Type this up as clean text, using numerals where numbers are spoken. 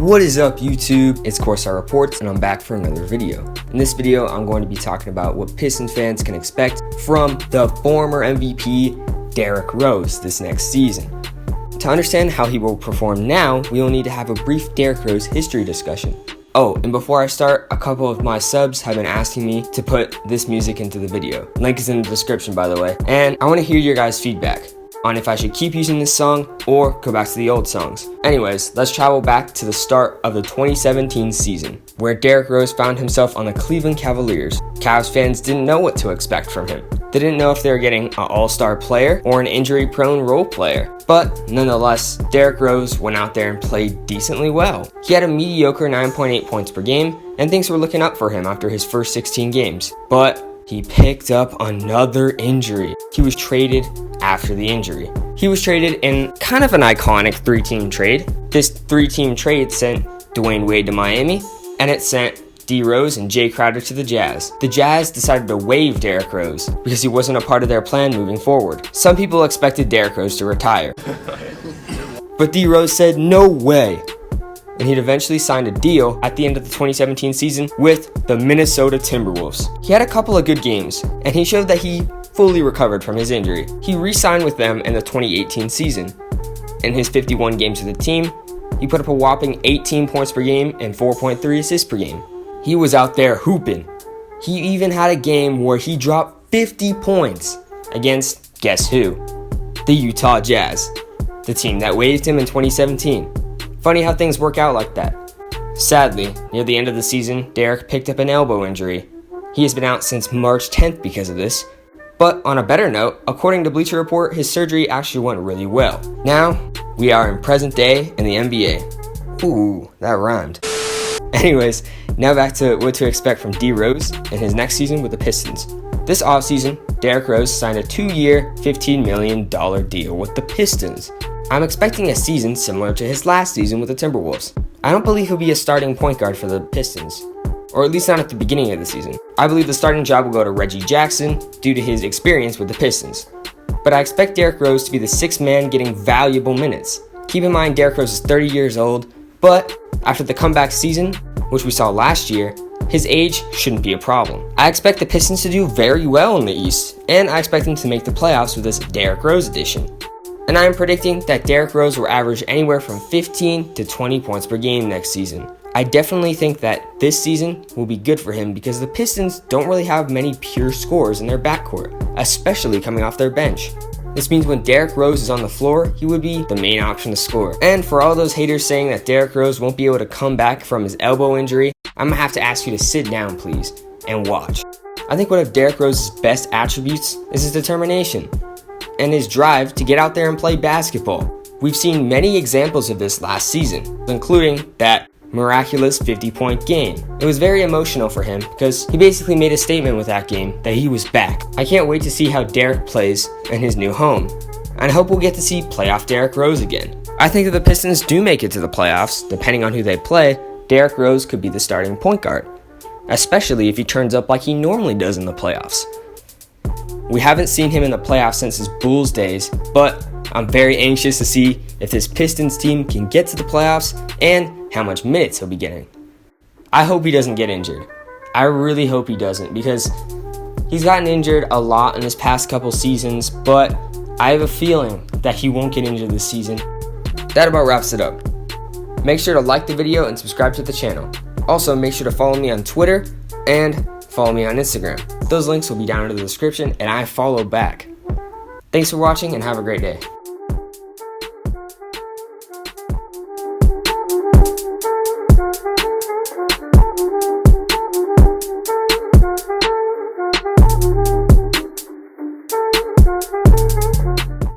What is up, YouTube? It's Corsair Reports, and I'm back for another video. In this video, I'm going to be talking about what Pistons fans can expect from the former MVP, Derrick Rose, this next season. To understand how he will perform now, we will need to have a brief Derrick Rose history discussion. Oh, and before I start, a couple of my subs have been asking me to put this music into the video. Link is in the description, by the way. And I want to hear your guys' feedback on if I should keep using this song or go back to the old songs. Anyways, let's travel back to the start of the 2017 season, where Derrick Rose found himself on the Cleveland Cavaliers. Cavs fans didn't know what to expect from him. They didn't know if they were getting an all-star player or an injury-prone role player. But nonetheless, Derrick Rose went out there and played decently well. He had a mediocre 9.8 points per game, and things were looking up for him after his first 16 games. But he picked up another injury. He was traded after the injury. He was traded in kind of an iconic three-team trade. This three-team trade sent Dwayne Wade to Miami, and it sent D Rose and Jay Crowder to the Jazz. The Jazz decided to waive Derrick Rose because he wasn't a part of their plan moving forward. Some people expected Derrick Rose to retire, but D Rose said no way, and he'd eventually signed a deal at the end of the 2017 season with the Minnesota Timberwolves. He had a couple of good games, and he showed that he fully recovered from his injury. He re-signed with them in the 2018 season. In his 51 games with the team, he put up a whopping 18 points per game and 4.3 assists per game. He was out there hooping. He even had a game where he dropped 50 points against, guess who? The Utah Jazz, the team that waived him in 2017. Funny how things work out like that. Sadly, near the end of the season, Derrick picked up an elbow injury. He has been out since March 10th because of this. But on a better note, according to Bleacher Report, his surgery actually went really well. Now, we are in present day in the NBA. Ooh, that rhymed. Anyways, now back to what to expect from D Rose in his next season with the Pistons. This offseason, Derrick Rose signed a 2-year, $15 million deal with the Pistons. I'm expecting a season similar to his last season with the Timberwolves. I don't believe he'll be a starting point guard for the Pistons, or at least not at the beginning of the season. I believe the starting job will go to Reggie Jackson due to his experience with the Pistons. But I expect Derrick Rose to be the sixth man getting valuable minutes. Keep in mind, Derrick Rose is 30 years old, but after the comeback season, which we saw last year, his age shouldn't be a problem. I expect the Pistons to do very well in the East, and I expect them to make the playoffs with this Derrick Rose addition. And I am predicting that Derrick Rose will average anywhere from 15 to 20 points per game next season. I definitely think that this season will be good for him because the Pistons don't really have many pure scorers in their backcourt, especially coming off their bench. This means when Derrick Rose is on the floor, he would be the main option to score. And for all those haters saying that Derrick Rose won't be able to come back from his elbow injury, I'm gonna have to ask you to sit down, please, and watch. I think one of Derrick Rose's best attributes is his determination and his drive to get out there and play basketball. We've seen many examples of this last season, including that miraculous 50-point game. It was very emotional for him because he basically made a statement with that game that he was back. I can't wait to see how Derrick plays in his new home, and I hope we'll get to see playoff Derrick Rose again. I think if the Pistons do make it to the playoffs, depending on who they play, Derrick Rose could be the starting point guard, especially if he turns up like he normally does in the playoffs. We haven't seen him in the playoffs since his Bulls days, but I'm very anxious to see if this Pistons team can get to the playoffs and how much minutes he'll be getting. I hope he doesn't get injured. I really hope he doesn't, because he's gotten injured a lot in his past couple seasons, but I have a feeling that he won't get injured this season. That about wraps it up. Make sure to like the video and subscribe to the channel. Also, make sure to follow me on Twitter and follow me on Instagram. Those links will be down in the description, and I follow back. Thanks for watching and have a great day.